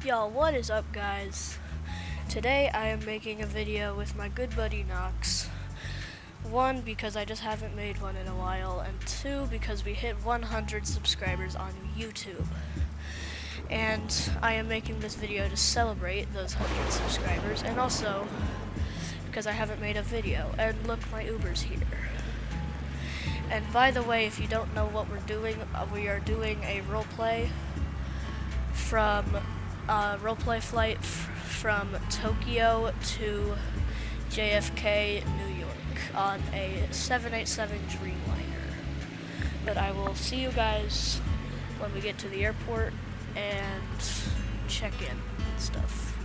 Yo, what is up, guys? Today I am making a video with my good buddy Knox. One, because I just haven't made one in a while, and two, because we hit 100 subscribers on YouTube. And I am making this video to celebrate those 100 subscribers, and also because I haven't made a video. And look, my Uber's here. And by the way, if you don't know what we're doing, we are doing a roleplay from roleplay flight from Tokyo to JFK, New York on a 787 Dreamliner. But I will see you guys when we get to the airport and check in and stuff.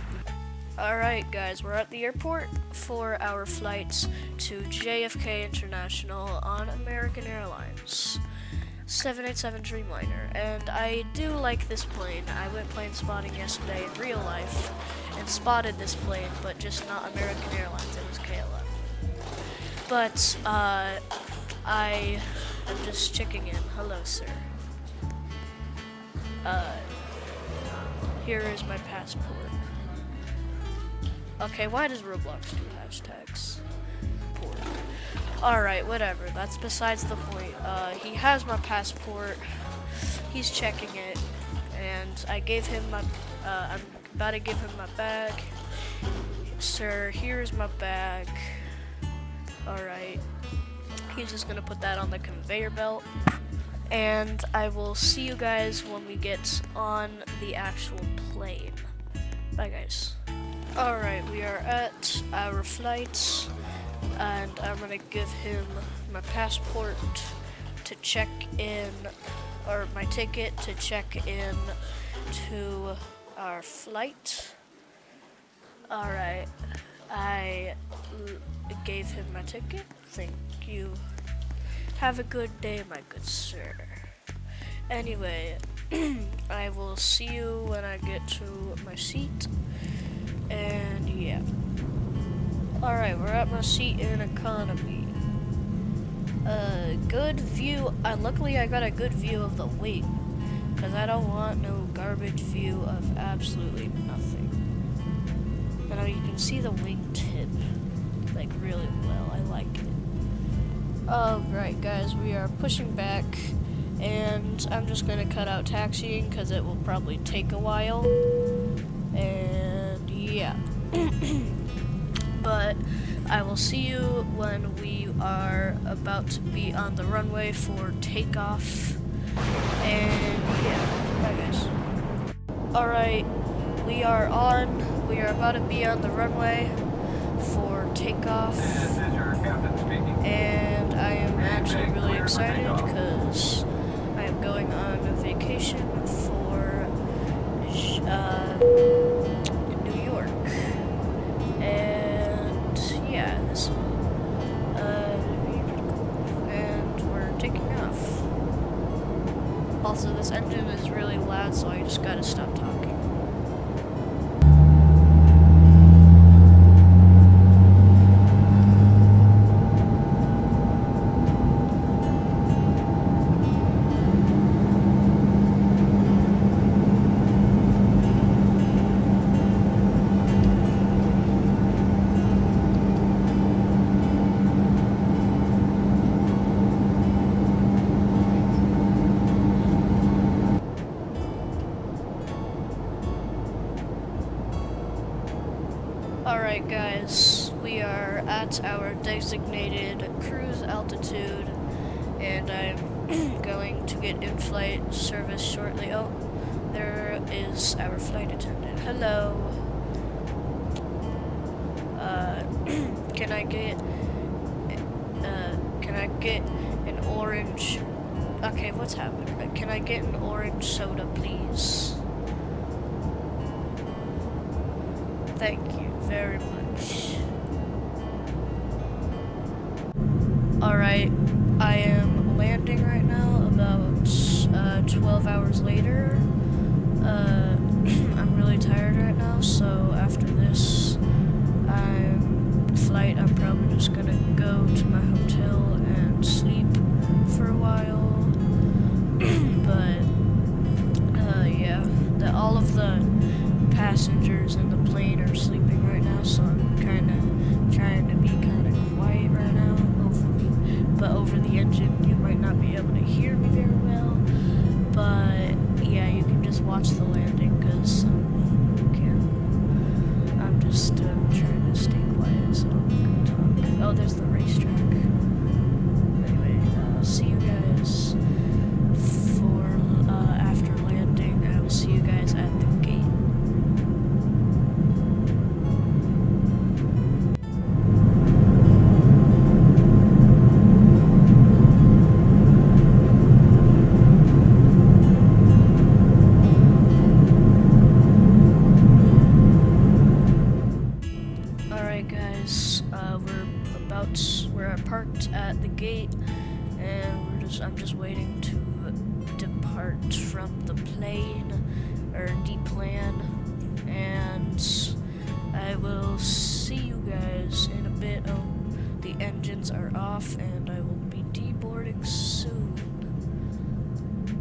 Alright guys, we're at the airport for our flights to JFK International on American Airlines. 787 Dreamliner, and I do like this plane. I went plane spotting yesterday in real life and spotted this plane, but just not American Airlines, it was KLM. But I am just checking in. Hello, sir. Here is my passport. Okay, why does Roblox do hashtags? Alright, whatever, that's besides the point. He has my passport, he's checking it, and I gave him my, I'm about to give him my bag. Sir, here's my bag. Alright, he's just gonna put that on the conveyor belt, and I will see you guys when we get on the actual plane. Bye, guys. Alright, we are at our flight, and I'm gonna give him my passport to check in, or my ticket to check in to our flight. Alright, I gave him my ticket. Thank you. Have a good day, my good sir. Anyway, I will see you when I get to my seat, and yeah. Alright, we're at my seat in economy. Good view. Luckily, I got a good view of the wing, because I don't want no garbage view of absolutely nothing. And now you can see the wingtip, like, really well. I like it. Alright, guys, we are pushing back, and I'm just gonna cut out taxiing, because it will probably take a while. And yeah. But I will see you when we are about to be on the runway for takeoff. And yeah, bye guys. Alright, we are about to be on the runway for takeoff. This is your captain speaking. And I am actually really excited because I am going on a vacation for New York. And yeah, this will be pretty cool. And we're taking off. Also, this engine is really loud, so I just gotta stop talking. Alright guys, we are at our designated cruise altitude, and I'm going to get in-flight service shortly. Oh, there is our flight attendant. Hello. Can I get an orange? Okay, what's happening? Can I get an orange soda, please? Thank you very much. Alright, I am landing right now, about 12 hours later. I'm really tired right now, so after this flight, I'm probably just gonna go to my hotel and sleep for a while. But yeah, all of the passengers in the plane are sleeping right now, so I'm kind of trying to be kind of quiet right now. But over the engine, you might not be able to hear me very well. But yeah, you can just watch the landing because I'm just trying to stay quiet, so I'm gonna talk. Oh, there's the racetrack. Anyway, I'll see you guys for after landing. I will see you guys at the gate. Alright guys, we're parked at the gate, and I'm just waiting to depart from the plane, or deplan, and I will see you guys in a bit. Oh, the engines are off, and I will be deboarding soon.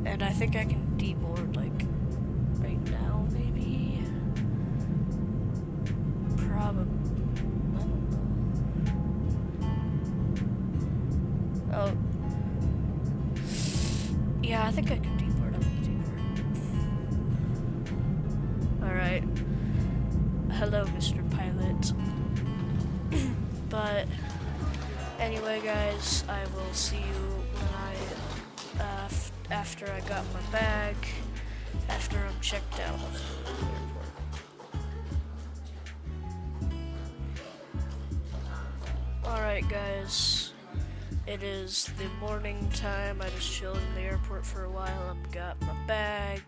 And I think I can deboard, like, right now, maybe? Probably. Oh. Yeah, I think I can deboard. I'm gonna deboard. Alright. Hello, Mr. Pilot. But, anyway, guys, I will see you when after I got my bag, after I'm checked out of the airport. Alright, guys. It is the morning time. I just chilled in the airport for a while and got my bag.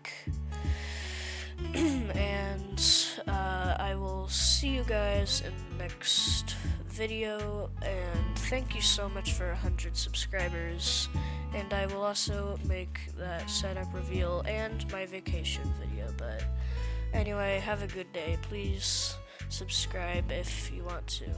And I will see you guys in the next video. And thank you so much for 100 subscribers. And I will also make that setup reveal and my vacation video. But anyway, have a good day. Please subscribe if you want to.